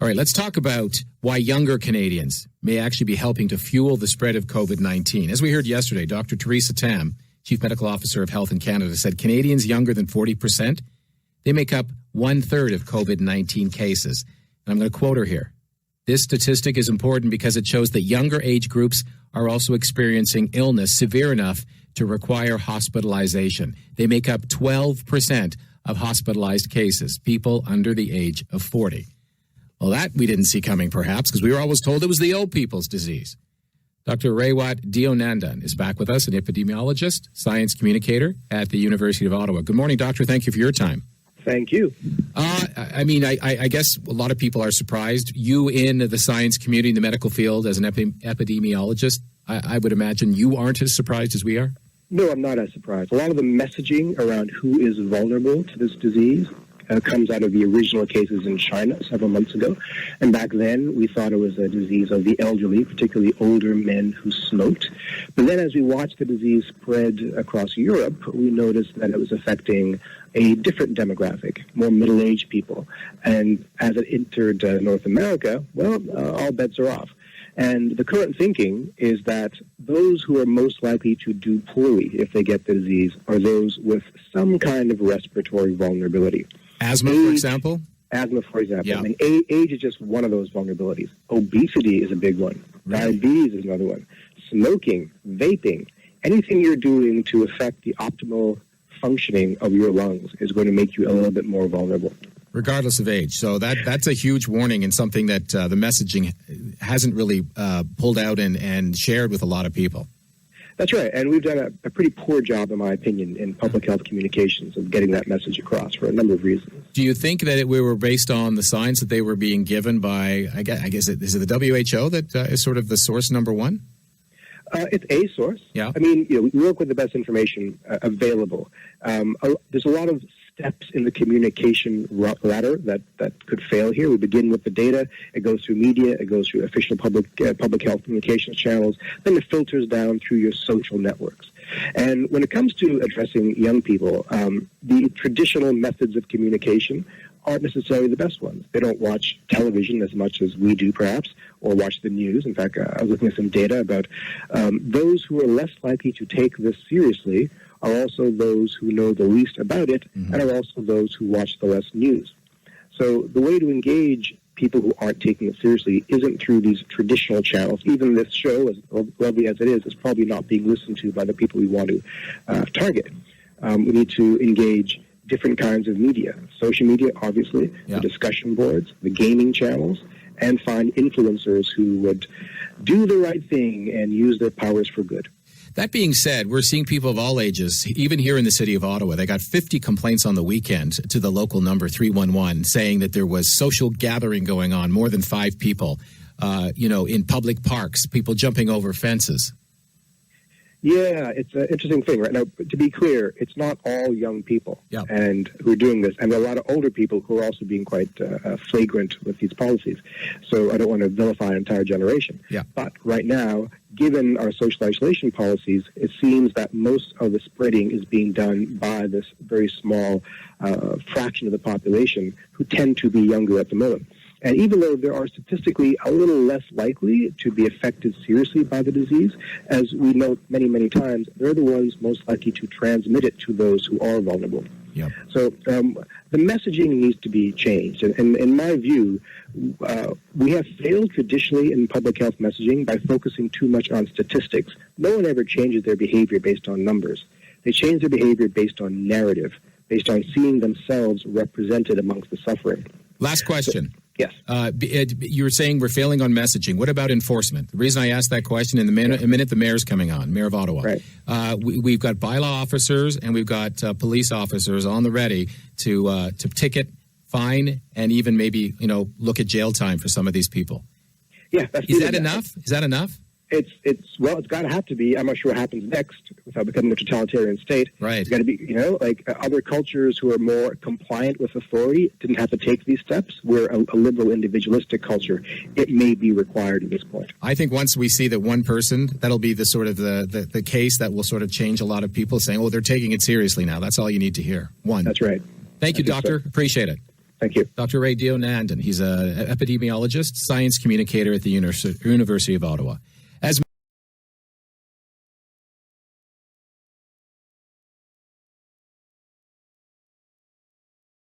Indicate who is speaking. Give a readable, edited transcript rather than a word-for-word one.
Speaker 1: All right, let's talk about why younger Canadians may actually be helping to fuel the spread of COVID-19. As we heard yesterday, Dr. Theresa Tam, Chief Medical Officer of Health in Canada, said Canadians younger than 40%, they make up 1/3 of COVID-19 cases. And I'm going to quote her here. This statistic is important because it shows that younger age groups are also experiencing illness severe enough to require hospitalization. They make up 12% of hospitalized cases, people under the age of 40. Well, that we didn't see coming, perhaps, because we were always told it was the old people's disease. Dr. Raywat Deonandan is back with us, an epidemiologist, science communicator at the University of Ottawa. Good morning, doctor. Thank you for your time.
Speaker 2: Thank you.
Speaker 1: I guess a lot of people are surprised. You in the science community, in the medical field, as an epidemiologist, I would imagine you aren't as surprised as we are?
Speaker 2: No, I'm not as surprised. A lot of the messaging around who is vulnerable to this disease comes out of the original cases in China several months ago. And back then, we thought it was a disease of the elderly, particularly older men who smoked. But then as we watched the disease spread across Europe, we noticed that it was affecting a different demographic, more middle-aged people. And as it entered North America, well, all bets are off. And the current thinking is that those who are most likely to do poorly if they get the disease are those with some kind of respiratory vulnerability.
Speaker 1: Asthma, for example?
Speaker 2: Asthma, for example.
Speaker 1: Yeah.
Speaker 2: I mean, age is just one of those vulnerabilities. Obesity is a big one.
Speaker 1: Right.
Speaker 2: Diabetes is another one. Smoking, vaping, anything you're doing to affect the optimal functioning of your lungs is going to make you a little bit more vulnerable.
Speaker 1: Regardless of age. So that's a huge warning and something that the messaging hasn't really pulled out and shared with a lot of people.
Speaker 2: That's right, and we've done a pretty poor job, in my opinion, in public health communications of getting that message across for a number of reasons.
Speaker 1: Do you think that we were based on the science that they were being given by, I guess, is it the WHO that is sort of the source number one?
Speaker 2: It's a source.
Speaker 1: Yeah.
Speaker 2: I mean, we work with the best information available. There's a lot of steps in the communication ladder that could fail here. We begin with the data. It goes through media. It goes through official public health communications channels. Then it filters down through your social networks. And when it comes to addressing young people, the traditional methods of communication aren't necessarily the best ones. They don't watch television as much as we do, perhaps, or watch the news. In fact, I was looking at some data about those who are less likely to take this seriously are also those who know the least about it, and are also those who watch the less news. So the way to engage people who aren't taking it seriously isn't through these traditional channels. Even this show, as lovely as it is probably not being listened to by the people we want to target. We need to engage different kinds of media. Social media, obviously, the discussion boards, the gaming channels, and find influencers who would do the right thing and use their powers for good.
Speaker 1: That being said, we're seeing people of all ages, even here in the city of Ottawa. They got 50 complaints on the weekend to the local number 311 saying that there was social gathering going on, more than 5 people, in public parks, people jumping over fences.
Speaker 2: Yeah, it's an interesting thing. Right now, to be clear, it's not all young people and who are doing this. And there are a lot of older people who are also being quite flagrant with these policies. So I don't want to vilify an entire generation.
Speaker 1: Yeah.
Speaker 2: But right now, given our social isolation policies, it seems that most of the spreading is being done by this very small fraction of the population who tend to be younger at the moment. And even though there are statistically a little less likely to be affected seriously by the disease, as we note many, many times, they're the ones most likely to transmit it to those who are vulnerable.
Speaker 1: Yep.
Speaker 2: So the messaging needs to be changed. And in my view, we have failed traditionally in public health messaging by focusing too much on statistics. No one ever changes their behavior based on numbers. They change their behavior based on narrative, based on seeing themselves represented amongst the suffering.
Speaker 1: Last question.
Speaker 2: Yes.
Speaker 1: You were saying we're failing on messaging. What about enforcement? The reason I asked that question, in a minute the mayor's coming on, Mayor of Ottawa.
Speaker 2: Right.
Speaker 1: We've got bylaw officers and we've got police officers on the ready to ticket, fine, and even maybe look at jail time for some of these people.
Speaker 2: Yeah.
Speaker 1: Is that enough? Is that enough?
Speaker 2: It's got to have to be. I'm not sure what happens next without becoming a totalitarian state.
Speaker 1: Right.
Speaker 2: It's got to be, like other cultures who are more compliant with authority didn't have to take these steps. We're a liberal, individualistic culture. It may be required at this point.
Speaker 1: I think once we see that one person, that'll be the sort of the case that will sort of change a lot of people saying, oh, they're taking it seriously now. That's all you need to hear. One.
Speaker 2: That's right.
Speaker 1: Thank you, Doctor.
Speaker 2: So.
Speaker 1: Appreciate it.
Speaker 2: Thank you.
Speaker 1: Dr. Raywat Deonandan, he's an epidemiologist, science communicator at the University of Ottawa.